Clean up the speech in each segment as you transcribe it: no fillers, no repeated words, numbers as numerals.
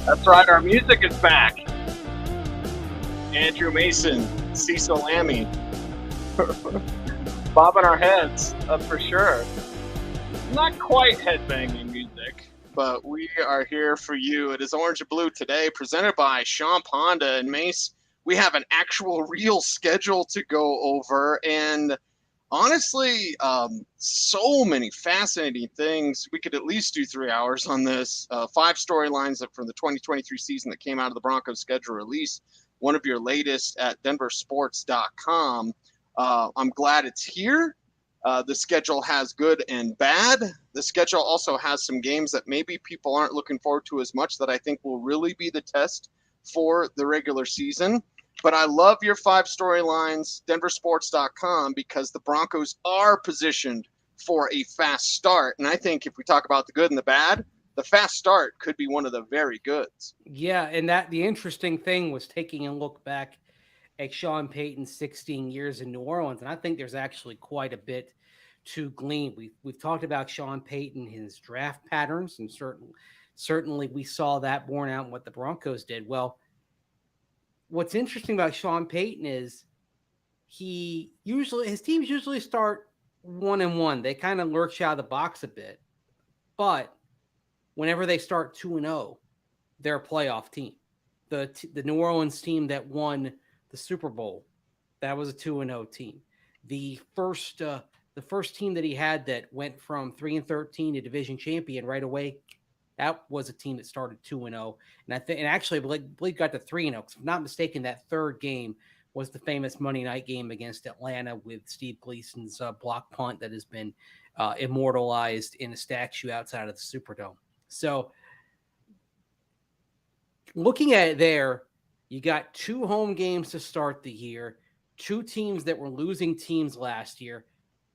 That's right, our music is back. Andrew Mason, Cecil Lammey, bobbing our heads, that's for sure. Not quite headbanging music, but we are here for you. It is Orange and Blue today, presented by Sean Honda and Mace. We have an actual real schedule to go over, and honestly, so many fascinating things. We could at least do 3 hours on this. 5 storylines from the 2023 season that came out of the Broncos schedule release. One of your latest at denversports.com. I'm glad it's here. The schedule has good and bad. The schedule also has some games that maybe people aren't looking forward to as much that I think will really be the test for the regular season. But I love your 5 storylines, denversports.com, because the Broncos are positioned for a fast start. And I think if we talk about the good and the bad, the fast start could be one of the very goods. Yeah, and that the interesting thing was taking a look back at Sean Payton's 16 years in New Orleans, and I think there's actually quite a bit to glean. We've talked about Sean Payton, his draft patterns, and certainly we saw that borne out in what the Broncos did. Well, what's interesting about Sean Payton is his teams usually start 1-1. They kind of lurch out of the box a bit, but whenever they start 2-0, they're a playoff team. The New Orleans team that won the Super Bowl, that was a 2-0 team. The first team that he had that went from 3-13 to division champion right away, that was a team that started 2-0. And actually I believe got to 3-0. If I'm not mistaken, that third game was the famous Monday night game against Atlanta with Steve Gleason's block punt that has been immortalized in a statue outside of the Superdome. So looking at it there, you got 2 home games to start the year, 2 teams that were losing teams last year,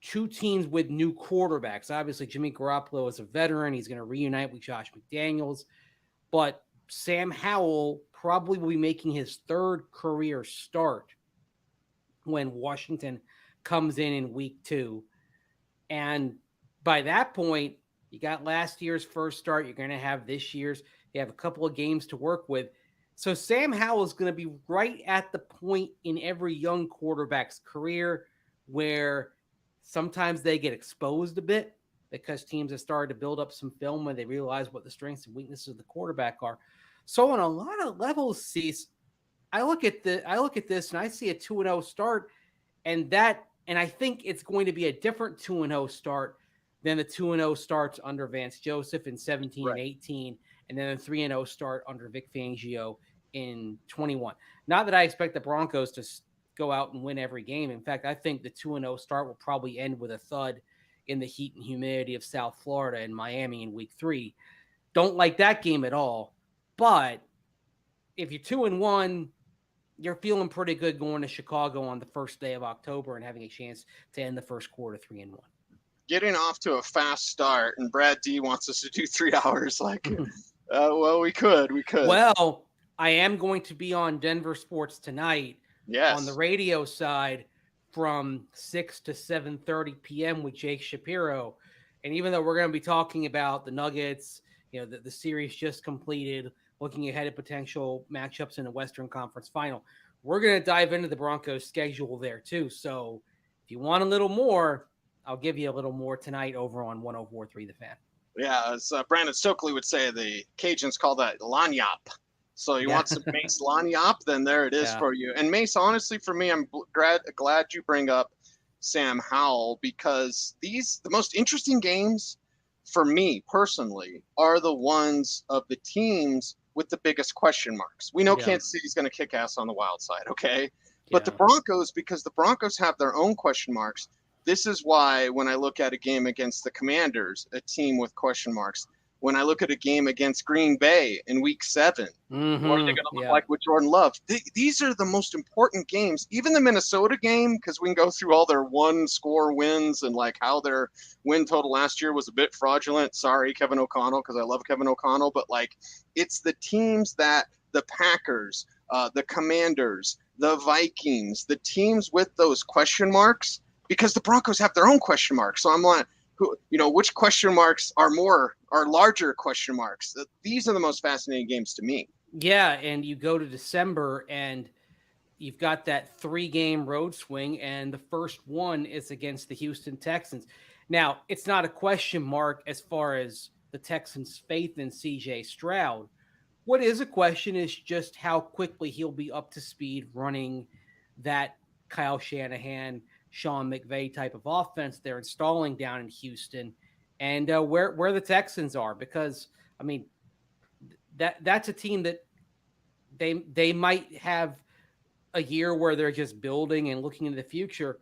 2 teams with new quarterbacks. Obviously, Jimmy Garoppolo is a veteran. He's going to reunite with Josh McDaniels. But Sam Howell probably will be making his 3rd career start when Washington comes in week 2. And by that point, you got last year's first start. You're going to have this year's. You have a couple of games to work with. So Sam Howell is going to be right at the point in every young quarterback's career where sometimes they get exposed a bit because teams have started to build up some film when they realize what the strengths and weaknesses of the quarterback are. So on a lot of levels, Cease, I look at this and I see a 2-0 start, and I think it's going to be a different 2-0 start than the 2-0 starts under Vance Joseph in 17 and 18, and then a 3-0 start under Vic Fangio in 21. Not that I expect the Broncos to go out and win every game. In fact, I think the 2-0 start will probably end with a thud in the heat and humidity of South Florida and Miami in week 3. Don't like that game at all. But if you're 2-1, you're feeling pretty good going to Chicago on the first day of October and having a chance to end the first quarter 3-1. Getting off to a fast start, and Brad D wants us to do 3 hours. Well, we could. Well, I am going to be on Denver Sports tonight. Yes. On the radio side from 6 to 7:30 p.m. with Jake Shapiro. And even though we're going to be talking about the Nuggets, the series just completed, looking ahead at potential matchups in the Western Conference Final, we're going to dive into the Broncos schedule there too. So if you want a little more, I'll give you a little more tonight over on 104.3 The Fan. Yeah, as Brandon Stokely would say, the Cajuns call that lanyap. So you want some Mace lanyap, then there it is for you. And Mace, honestly, for me, I'm glad you bring up Sam Howell, because the most interesting games for me personally are the ones of the teams with the biggest question marks. We know Kansas City's going to kick ass on the wild side, okay? But the Broncos, because the Broncos have their own question marks, this is why when I look at a game against the Commanders, a team with question marks, when I look at a game against Green Bay in week 7, what are they going to look like with Jordan Love? These are the most important games. Even the Minnesota game, because we can go through all their 1-score wins and how their win total last year was a bit fraudulent. Sorry, Kevin O'Connell, because I love Kevin O'Connell. But it's the teams that the Packers, the Commanders, the Vikings, the teams with those question marks, because the Broncos have their own question marks. So I'm like, which question marks are more are larger question marks. These are the most fascinating games to me. Yeah, and you go to December and you've got that 3-game road swing, and the first one is against the Houston Texans. Now, it's not a question mark as far as the Texans' faith in CJ Stroud. What is a question is just how quickly he'll be up to speed running that Kyle Shanahan, Sean McVay type of offense they're installing down in Houston, and where the Texans are. Because I mean, that's a team that they might have a year where they're just building and looking into the future,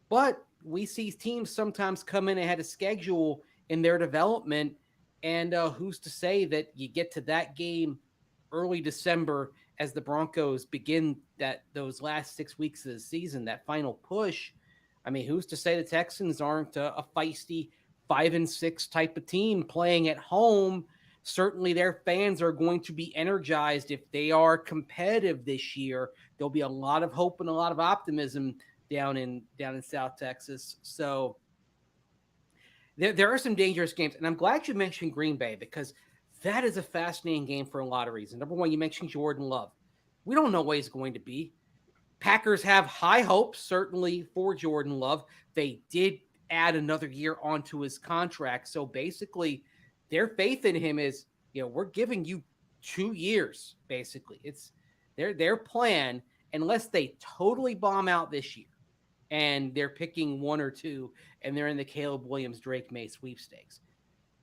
but we see teams sometimes come in ahead of schedule in their development, and who's to say that you get to that game early December as the Broncos begin those last 6 weeks of the season, that final push. I mean, who's to say the Texans aren't a feisty 5-6 type of team playing at home? Certainly their fans are going to be energized if they are competitive this year. There'll be a lot of hope and a lot of optimism down in South Texas. So there are some dangerous games, and I'm glad you mentioned Green Bay because that is a fascinating game for a lot of reasons. Number one, you mentioned Jordan Love. We don't know what he's going to be. Packers have high hopes, certainly, for Jordan Love. They did add another year onto his contract. So basically, their faith in him is, we're giving you 2 years, basically. It's their plan, unless they totally bomb out this year and they're picking 1 or 2 and they're in the Caleb Williams, Drake May sweepstakes.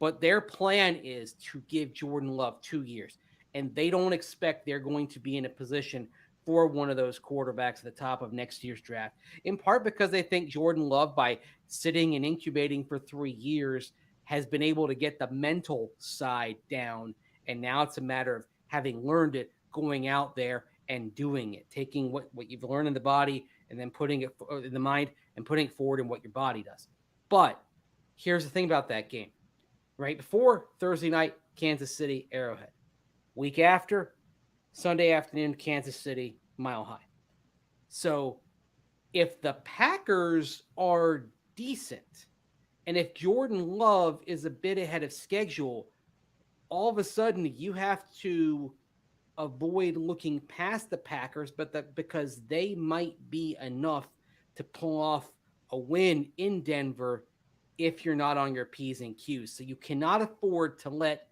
But their plan is to give Jordan Love 2 years. And they don't expect they're going to be in a position for one of those quarterbacks at the top of next year's draft, in part because they think Jordan Love, by sitting and incubating for 3 years, has been able to get the mental side down. And now it's a matter of having learned it, going out there and doing it, taking what you've learned in the body and then putting it in the mind and putting it forward in what your body does. But here's the thing about that game. Right before Thursday night, Kansas City, Arrowhead. Week after, Sunday afternoon, Kansas City, Mile High. So if the Packers are decent, and if Jordan Love is a bit ahead of schedule, all of a sudden you have to avoid looking past the Packers, because they might be enough to pull off a win in Denver if you're not on your P's and Q's. So you cannot afford to let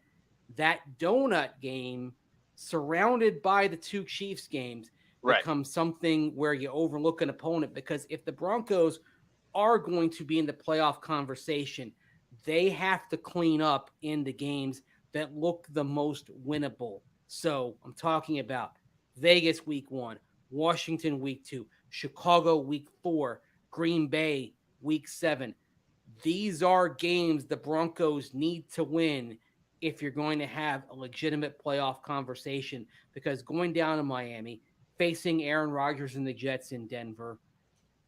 that donut game surrounded by the 2 Chiefs games become something where you overlook an opponent, because if the Broncos are going to be in the playoff conversation, they have to clean up in the games that look the most winnable. So I'm talking about Vegas week 1, Washington week 2, Chicago week 4, Green Bay week 7. These are games the Broncos need to win if you're going to have a legitimate playoff conversation, because going down to Miami, facing Aaron Rodgers and the Jets in Denver,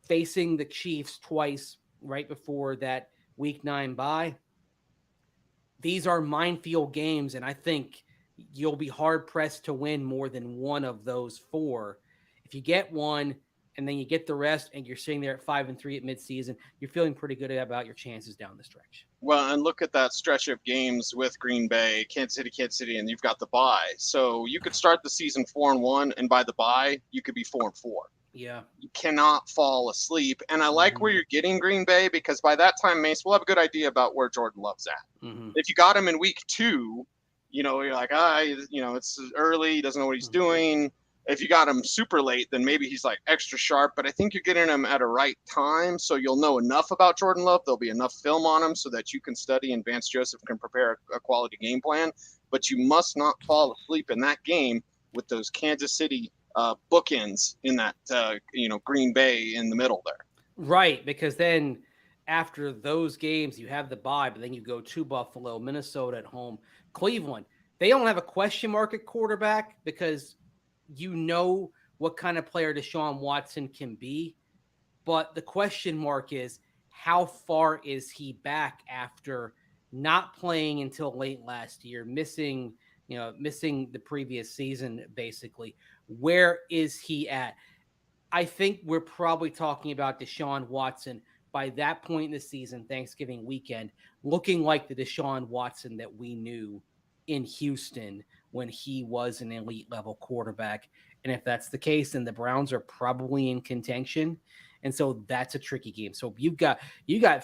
facing the Chiefs twice right before that week 9 bye, these are minefield games, and I think you'll be hard-pressed to win more than one of those 4. If you get one and then you get the rest and you're sitting there at 5-3 at midseason, you're feeling pretty good about your chances down the stretch. Well, and look at that stretch of games with Green Bay, Kansas City, and you've got the bye. So you could start the season 4-1, and by the bye, you could be 4-4. Yeah. You cannot fall asleep. And I like where you're getting Green Bay, because by that time, Mace, we'll have a good idea about where Jordan Love's at. If you got him in week 2, you're like, it's early, he doesn't know what he's doing. If you got him super late, then maybe he's like extra sharp. But I think you're getting him at a right time, so you'll know enough about Jordan Love. There'll be enough film on him so that you can study and Vance Joseph can prepare a quality game plan. But you must not fall asleep in that game with those Kansas City bookends in that, Green Bay in the middle there. Right, because then after those games, you have the bye, but then you go to Buffalo, Minnesota at home, Cleveland. They don't have a question mark at quarterback because you know what kind of player Deshaun Watson can be. But the question mark is, how far is he back after not playing until late last year, missing the previous season, basically? Where is he at? I think we're probably talking about Deshaun Watson by that point in the season, Thanksgiving weekend, looking like the Deshaun Watson that we knew in Houston when he was an elite level quarterback. And if that's the case, then the Browns are probably in contention. And so that's a tricky game. So you got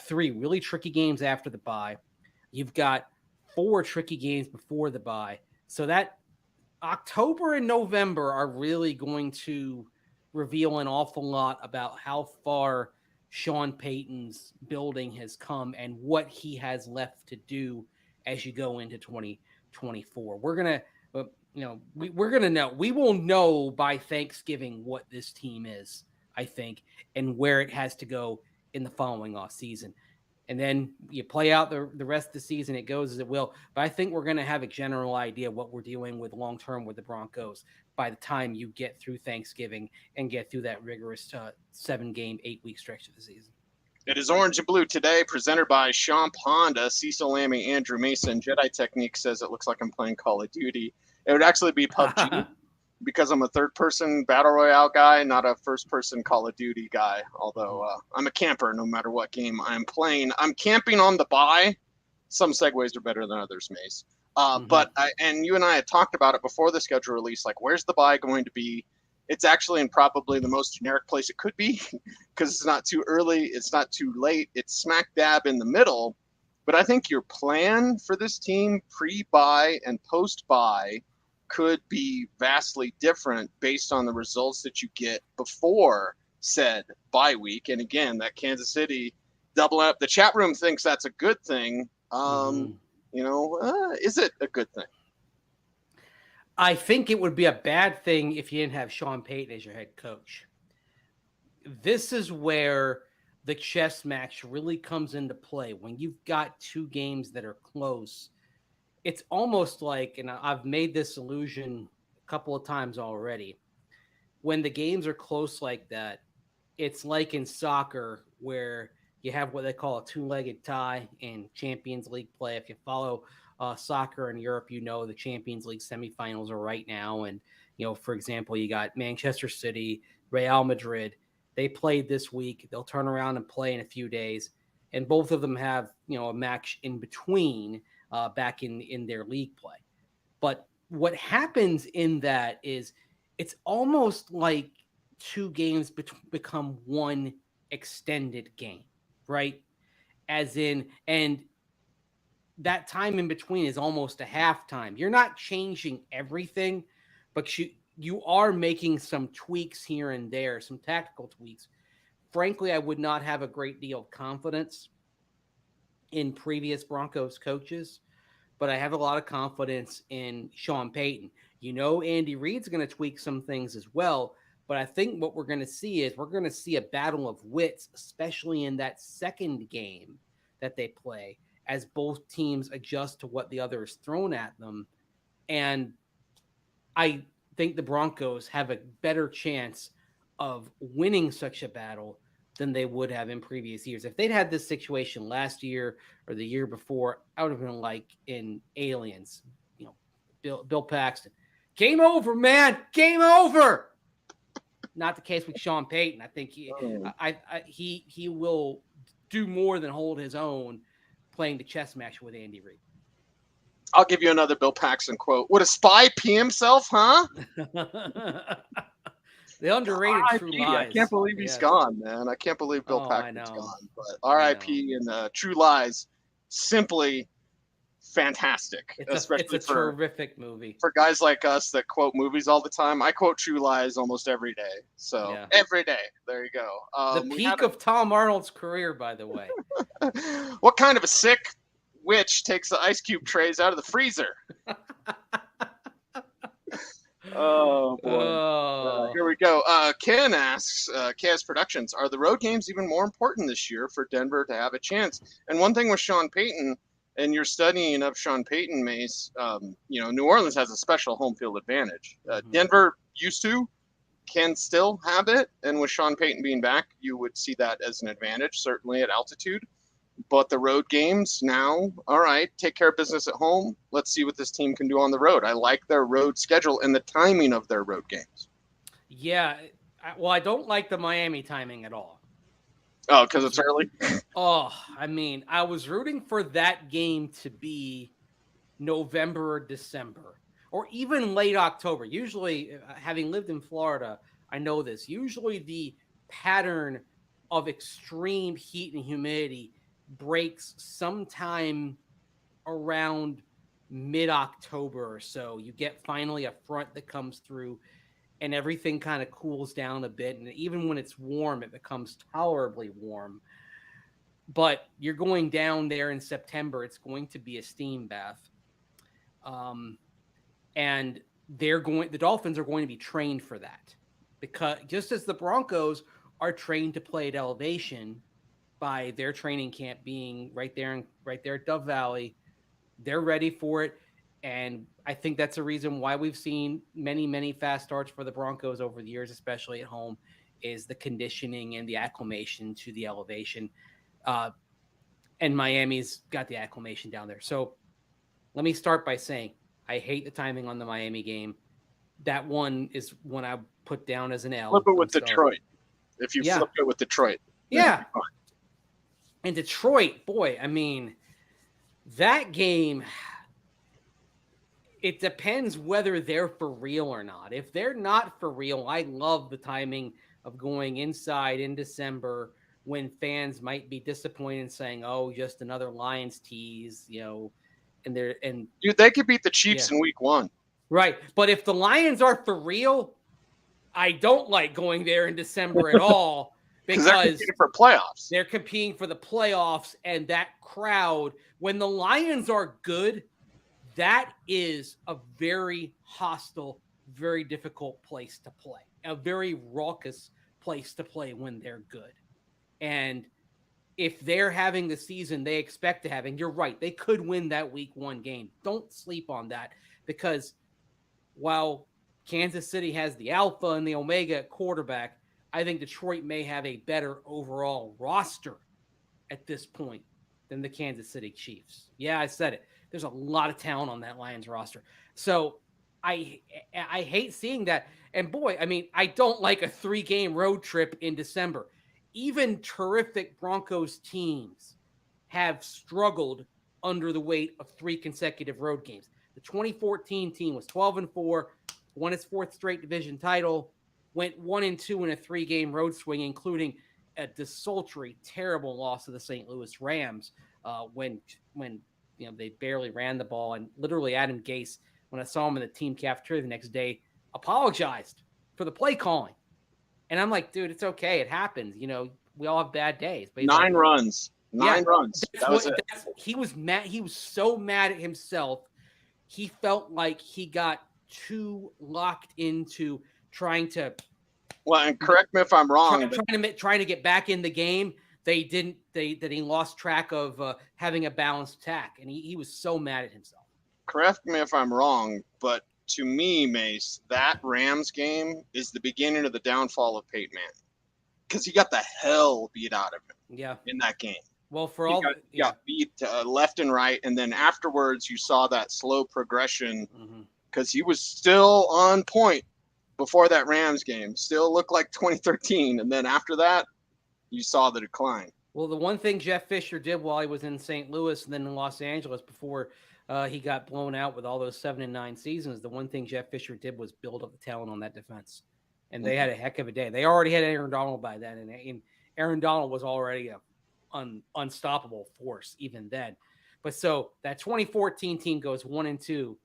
3 really tricky games after the bye. You've got 4 tricky games before the bye. So that October and November are really going to reveal an awful lot about how far Sean Payton's building has come and what he has left to do as you go into 2024. We're going to, we're going to know. We will know by Thanksgiving what this team is, I think, and where it has to go in the following off season. And then you play out the rest of the season, it goes as it will. But I think we're going to have a general idea what we're dealing with long-term with the Broncos by the time you get through Thanksgiving and get through that rigorous 7-game, 8-week stretch of the season. It is Orange and Blue today, presented by Champ Honda. Cecil, Lammey, Andrew Mason. Jedi Technique says it looks like I'm playing Call of Duty. It would actually be PUBG. Because I'm a third-person Battle Royale guy, not a first-person Call of Duty guy, although I'm a camper no matter what game I'm playing. I'm camping on the bye. Some segues are better than others, Mace. But you and I had talked about it before the schedule release, like where's the bye going to be? It's actually in probably the most generic place it could be because it's not too early, it's not too late, it's smack dab in the middle. But I think your plan for this team pre-bye and post-bye could be vastly different based on the results that you get before said bye week. And again, that Kansas City double up. The chat room thinks that's a good thing. Is it a good thing? I think it would be a bad thing if you didn't have Sean Payton as your head coach. This is where the chess match really comes into play. When you've got 2 games that are close, it's almost like, and I've made this illusion a couple of times already, when the games are close like that, it's like in soccer where you have what they call a 2-legged tie in Champions League play. If you follow soccer in Europe, the Champions League semifinals are right now. And, for example, you got Manchester City, Real Madrid. They played this week. They'll turn around and play in a few days. And both of them have, a match in between back in their league play. But what happens in that is it's almost like 2 games become one extended game, right? As in, and that time in between is almost a halftime. You're not changing everything, but you are making some tweaks here and there, some tactical tweaks. Frankly, I would not have a great deal of confidence in previous Broncos coaches, but I have a lot of confidence in Sean Payton. Andy Reid's going to tweak some things as well, but I think what we're going to see is we're going to see a battle of wits, especially in that second game that they play, as both teams adjust to what the other is thrown at them. And I think the Broncos have a better chance of winning such a battle than they would have in previous years. If they'd had this situation last year or the year before, I would have been like in Aliens, Bill Paxton. Game over, man. Game over. Not the case with Sean Payton. I think he will do more than hold his own playing the chess match with Andy Reid. I'll give you another Bill Paxton quote. Would a spy pee himself, huh? The underrated True Lies. I can't believe he's gone, man. I can't believe Bill Paxton's gone. But R.I.P. and True Lies, simply fantastic. It's a terrific movie. For guys like us that quote movies all the time, I quote True Lies almost every day. So every day. There you go. The peak of Tom Arnold's career, by the way. What kind of a sick witch takes the ice cube trays out of the freezer? Oh, boy. Here we go. Ken asks, Kaz Productions, are the road games even more important this year for Denver to have a chance? And one thing with Sean Payton, and you're studying of Sean Payton, Mace, New Orleans has a special home field advantage. Denver used to, can still have it. And with Sean Payton being back, you would see that as an advantage, certainly at altitude. But the road games now, all right, take care of business at home. Let's see what this team can do on the road. I like their road schedule and the timing of their road games. Yeah. Well, I don't like the Miami timing at all. Oh, because it's early? Oh, I mean, I was rooting for that game to be November or December, or even late October. Usually, having lived in Florida, I know this. Usually, the pattern of extreme heat and humidity breaks sometime around mid-October or so. You get finally a front that comes through and everything kind of cools down a bit. And even when it's warm, it becomes tolerably warm. But you're going down there in September. It's going to be a steam bath. And the Dolphins are going to be trained for that, because just as the Broncos are trained to play at elevation by their training camp being right there at Dove Valley, they're ready for it. And I think that's a reason why we've seen many, many fast starts for the Broncos over the years, especially at home, is the conditioning and the acclimation to the elevation. And Miami's got the acclimation down there. So let me start by saying I hate the timing on the Miami game. That one is one I put down as an L. Flip it with Detroit. If you flip it with Detroit. Yeah. And Detroit, boy, I mean, that game, it depends whether they're for real or not. If they're not for real, I love the timing of going inside in December when fans might be disappointed and saying, "Oh, just another Lions tease," and dude, they could beat the Chiefs in week 1. Right. But if the Lions are for real, I don't like going there in December at all, because they're competing for playoffs. They're competing for the playoffs, and that crowd, when the Lions are good, that is a very hostile, very difficult place to play, a very raucous place to play when they're good. And if they're having the season they expect to have, and you're right, they could win that week 1 game. Don't sleep on that, because while Kansas City has the alpha and the omega at quarterback, I think Detroit may have a better overall roster at this point than the Kansas City Chiefs. Yeah, I said it. There's a lot of talent on that Lions roster. So I hate seeing that. And boy, I mean, I don't like a 3-game road trip in December. Even terrific Broncos teams have struggled under the weight of 3 consecutive road games. The 2014 team was 12-4, won its 4th straight division title, went 1-2 in a 3-game road swing, including a desultory, terrible loss to the St. Louis Rams when they barely ran the ball. And literally Adam Gase, when I saw him in the team cafeteria the next day, apologized for the play calling. And I'm like, dude, it's okay. It happens. We all have bad days. But 9 runs. 9 runs. That was it. He was mad. He was so mad at himself. He felt like he got too locked into trying to. Well, and correct me if I'm wrong. Trying to get back in the game. He lost track of having a balanced attack, and he was so mad at himself. Correct me if I'm wrong, but to me, Mace, that Rams game is the beginning of the downfall of Payton Manning, because he got the hell beat out of him. Yeah. In that game. Well, he got beat left and right, and then afterwards you saw that slow progression, because he was still on point before that Rams game. Still looked like 2013, and then after that, you saw the decline. Well, the one thing Jeff Fisher did while he was in St. Louis and then in Los Angeles before he got blown out with all those 7-9 seasons, the one thing Jeff Fisher did was build up the talent on that defense. And they had a heck of a day. They already had Aaron Donald by then, and Aaron Donald was already an unstoppable force even then. But so that 2014 team goes 1-2.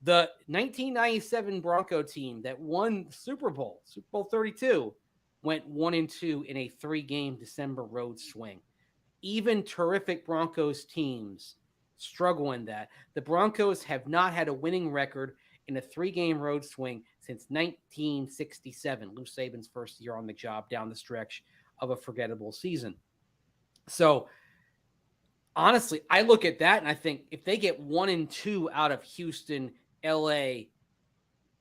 The 1997 Bronco team that won Super Bowl 32, went 1-2 in a 3-game December road swing. Even terrific Broncos teams struggle in that. The Broncos have not had a winning record in a 3-game road swing since 1967, Lou Saban's first year on the job, down the stretch of a forgettable season. So honestly, I look at that and I think if they get 1-2 out of Houston, LA,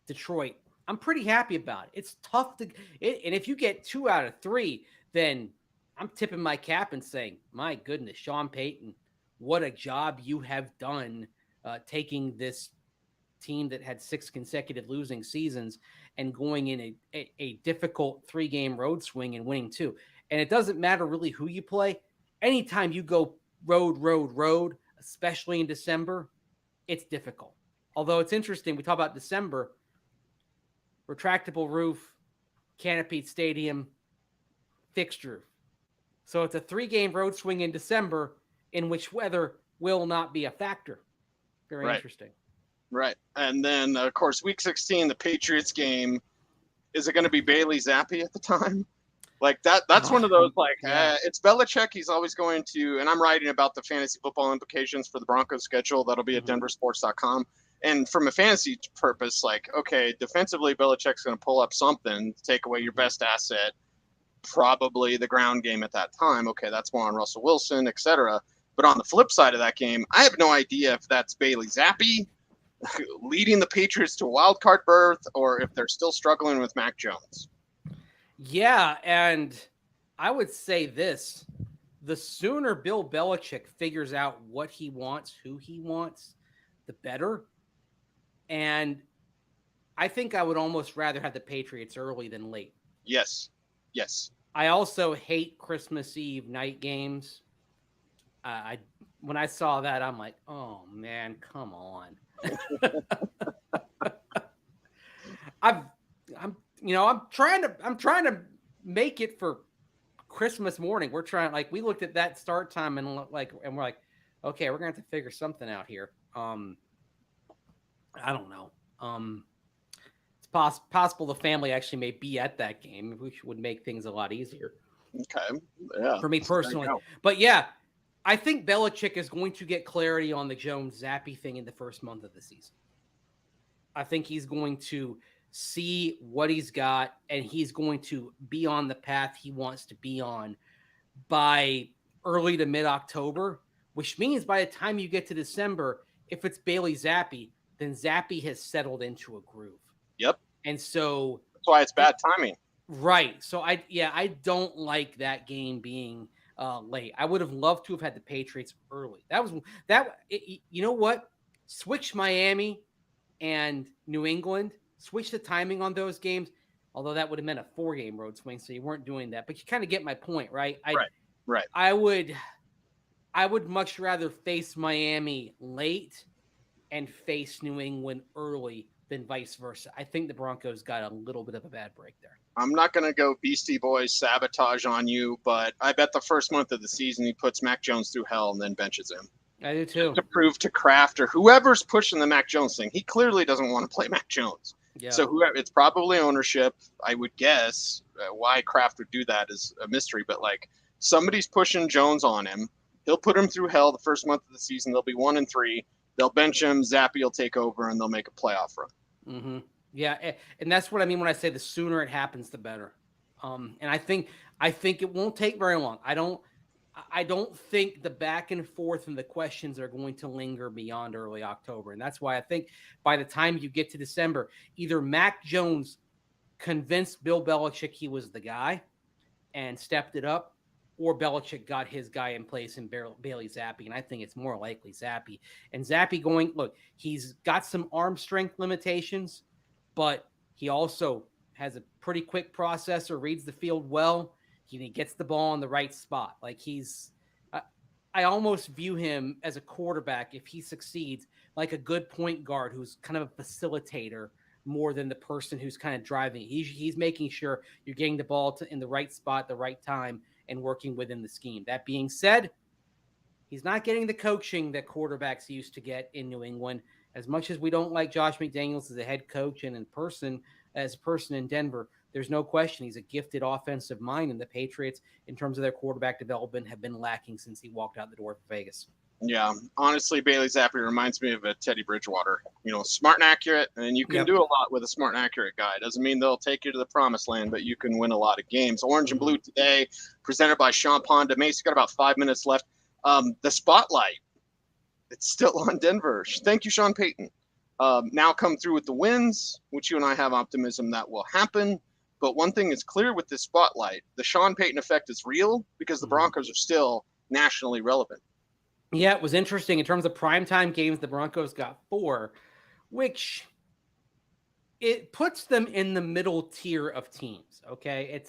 Detroit, I'm pretty happy about it. It's tough and if you get 2 out of 3, then I'm tipping my cap and saying, my goodness, Sean Payton, what a job you have done taking this team that had 6 consecutive losing seasons and going in a difficult 3-game road swing and winning 2. And it doesn't matter really who you play. Anytime you go road, especially in December, it's difficult. Although it's interesting, we talk about December, retractable roof, canopied stadium, fixed roof. So it's a 3-game road swing in December in which weather will not be a factor. Very interesting. Right. And then, of course, week 16, the Patriots game. Is it going to be Bailey Zappi at the time? Like that's one of those, like, it's Belichick. He's always going to, and I'm writing about the fantasy football implications for the Broncos schedule. That'll be at denversports.com. And from a fantasy purpose, like, okay, defensively, Belichick's going to pull up something to take away your best asset, probably the ground game at that time. Okay, that's more on Russell Wilson, etc. But on the flip side of that game, I have no idea if that's Bailey Zappi leading the Patriots to a wild card berth or if they're still struggling with Mac Jones. Yeah, and I would say this. The sooner Bill Belichick figures out what he wants, who he wants, the better. And I think I would almost rather have the Patriots early than late. Yes. I also hate Christmas Eve night games. When I saw that, I'm like, oh man, come on. I'm trying to make it for Christmas morning. We're trying, like, we looked at that start time and we're like, okay, we're gonna have to figure something out here. I don't know. It's possible the family actually may be at that game, which would make things a lot easier. Okay. Yeah. For me personally. But yeah, I think Belichick is going to get clarity on the Jones Zappi thing in the first month of the season. I think he's going to see what he's got, and he's going to be on the path he wants to be on by early to mid-October, which means by the time you get to December, if it's Bailey Zappi, then Zappi has settled into a groove. Yep. And so that's why it's bad timing. Right. So I don't like that game being late. I would have loved to have had the Patriots early. You know what? Switch Miami and New England. Switch the timing on those games. Although that would have meant a 4-game road swing, so you weren't doing that. But you kind of get my point, right? Right. I would much rather face Miami late and face New England early than vice versa. I think the Broncos got a little bit of a bad break there. I'm not going to go Beastie Boys sabotage on you, but I bet the first month of the season he puts Mac Jones through hell and then benches him. I do too. To prove to Kraft or whoever's pushing the Mac Jones thing, he clearly doesn't want to play Mac Jones. Yeah. So it's probably ownership, I would guess. Why Kraft would do that is a mystery, but like somebody's pushing Jones on him. He'll put him through hell the first month of the season. They'll be 1-3. They'll bench him. Zappi will take over, and they'll make a playoff run. Mm-hmm. Yeah, and that's what I mean when I say the sooner it happens, the better. And I think it won't take very long. I don't think the back and forth and the questions are going to linger beyond early October. And that's why I think by the time you get to December, either Mac Jones convinced Bill Belichick he was the guy and stepped it up, or Belichick got his guy in place in Bailey Zappi. And I think it's more likely Zappi. And Zappi he's got some arm strength limitations, but he also has a pretty quick processor, reads the field well. He gets the ball in the right spot. Like I almost view him as a quarterback, if he succeeds, like a good point guard who's kind of a facilitator more than the person who's kind of driving. He's making sure you're getting the ball in the right spot, the right time, and working within the scheme. That being said, he's not getting the coaching that quarterbacks used to get in New England. As much as we don't like Josh McDaniels as a head coach and as a person in Denver, there's no question he's a gifted offensive mind, and the Patriots, in terms of their quarterback development, have been lacking since he walked out the door for Vegas. Yeah, honestly, Bailey Zappi reminds me of a Teddy Bridgewater. Smart and accurate, and you can do a lot with a smart and accurate guy. Doesn't mean they'll take you to the promised land, but you can win a lot of games. Orange and Blue today, presented by Sean Ponda. Mace, got about 5 minutes left. The spotlight, it's still on Denver. Thank you, Sean Payton. Now come through with the wins, which you and I have optimism that will happen. But one thing is clear with this spotlight, the Sean Payton effect is real because the Broncos are still nationally relevant. Yeah, it was interesting. In terms of primetime games, the Broncos got 4, which it puts them in the middle tier of teams, okay?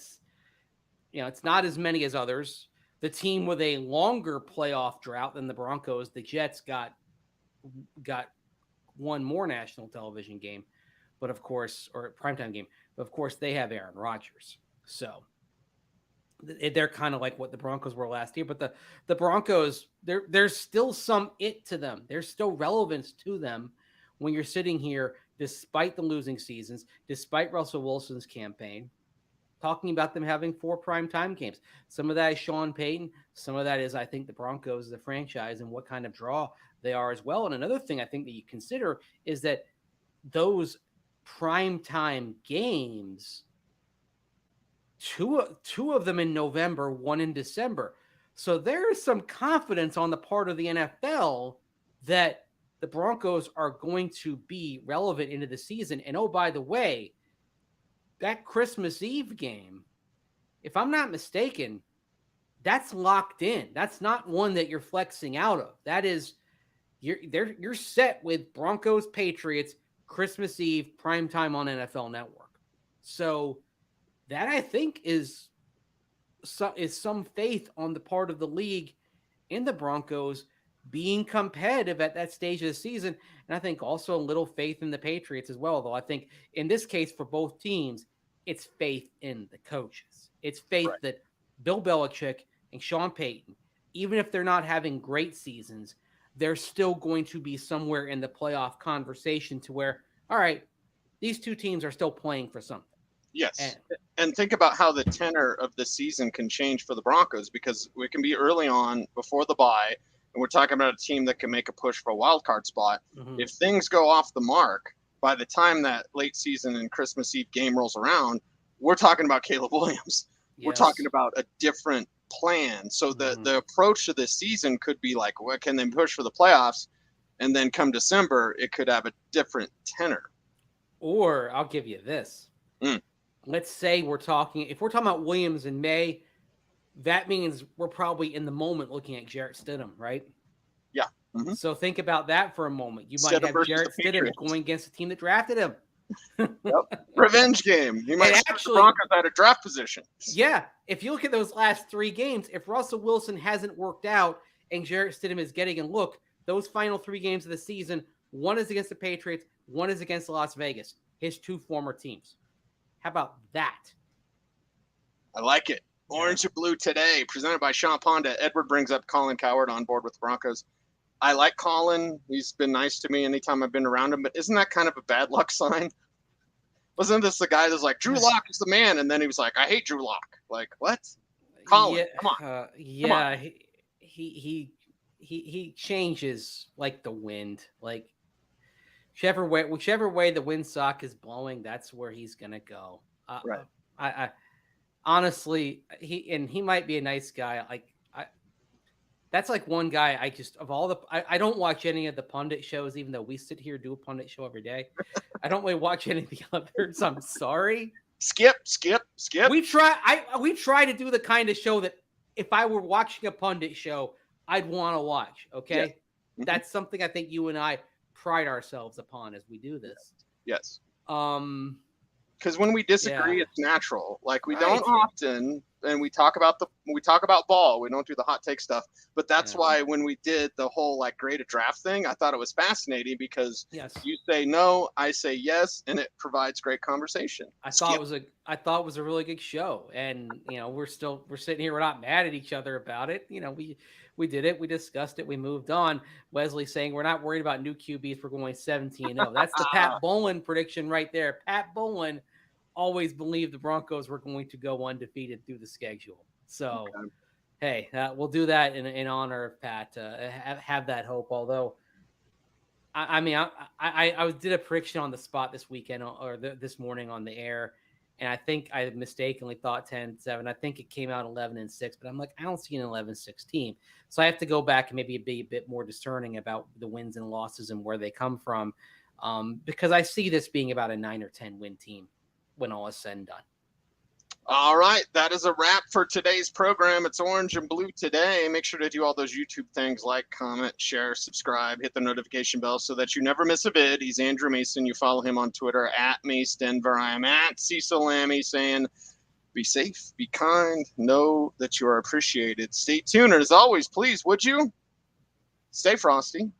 it's not as many as others. The team with a longer playoff drought than the Broncos, the Jets, got one more national television game, but of course, or primetime game, but of course they have Aaron Rodgers. So they're kind of like what the Broncos were last year, but the Broncos, there's still some it to them. There's still relevance to them when you're sitting here, despite the losing seasons, despite Russell Wilson's campaign, talking about them having 4 primetime games. Some of that is Sean Payton. Some of that is, I think, the Broncos, the franchise, and what kind of draw they are as well. And another thing I think that you consider is that those primetime games, two of them in November, one in December. So there is some confidence on the part of the NFL that the Broncos are going to be relevant into the season. And oh, by the way, that Christmas Eve game, if I'm not mistaken, that's locked in. That's not one that you're flexing out of. That is, you're set with Broncos Patriots Christmas Eve primetime on NFL Network. So that, I think, is some faith on the part of the league in the Broncos being competitive at that stage of the season. And I think also a little faith in the Patriots as well, though I think in this case for both teams, it's faith in the coaches. It's faith that Bill Belichick and Sean Payton, even if they're not having great seasons, they're still going to be somewhere in the playoff conversation to where, all right, these two teams are still playing for something. Yes. And think about how the tenor of the season can change for the Broncos, because we can be early on before the bye, and we're talking about a team that can make a push for a wild card spot. Mm-hmm. If things go off the mark, by the time that late season and Christmas Eve game rolls around, we're talking about Caleb Williams. Yes. We're talking about a different plan. So the approach to this season could be like, what can they push for the playoffs? And then come December, it could have a different tenor. Or I'll give you this. Let's say if we're talking about Williams in May, that means we're probably in the moment looking at Jarrett Stidham, right? Yeah. Mm-hmm. So think about that for a moment. You might have Jarrett Stidham going against the team that drafted him. Yep. Revenge game. You might actually the Broncos out of draft position. Yeah. If you look at those last 3 games, if Russell Wilson hasn't worked out and Jarrett Stidham is getting a look, those final 3 games of the season, one is against the Patriots, one is against Las Vegas, his 2 former teams. How about that? I like it. Orange and Blue today, presented by Sean Ponda. Edward brings up Colin Cowherd on board with the Broncos. I like Colin. He's been nice to me anytime I've been around him, but isn't that kind of a bad luck sign? Wasn't this the guy that's like, Drew Lock is the man, and then he was like, I hate Drew Lock. Like, what? Colin, come on. Come on. He changes like the wind. Like, whichever way the windsock is blowing, that's where he's gonna go. Right. I honestly, he might be a nice guy. That's like one guy I don't watch any of the pundit shows, even though we sit here do a pundit show every day. I don't really watch any of the others. I'm sorry. Skip. We try to do the kind of show that if I were watching a pundit show, I'd want to watch. Okay. Yes. Mm-hmm. That's something I think you and I pride ourselves upon as we do this. Yes. Because when we disagree, it's natural. Like, we don't often, and we talk about ball. We don't do the hot take stuff. But that's why when we did the whole like grade a draft thing, I thought it was fascinating because you say no, I say yes, and it provides great conversation. I thought it was a really good show, and we're sitting here. We're not mad at each other about it. We did it. We discussed it. We moved on. Wesley saying we're not worried about new QBs. We're going 17-0. That's the Pat Bowlen prediction right there. Pat Bowlen always believed the Broncos were going to go undefeated through the schedule. So, hey, we'll do that in honor of Pat. Have that hope. Although, I did a prediction on the spot this weekend or this morning on the air. And I think I mistakenly thought 10-7. I think it came out 11-6, but I'm like, I don't see an 11-6 team. So I have to go back and maybe be a bit more discerning about the wins and losses and where they come from, because I see this being about a 9 or 10 win team when all is said and done. All right, that is a wrap for today's program. It's Orange and Blue today. Make sure to do all those YouTube things like comment, share, subscribe, hit the notification bell so that you never miss a vid. He's Andrew Mason. You follow him on Twitter at MaceDenver. I am at Cecil Lammey saying Be safe, be kind, know that you are appreciated. Stay tuned. And as always, please, would you stay frosty,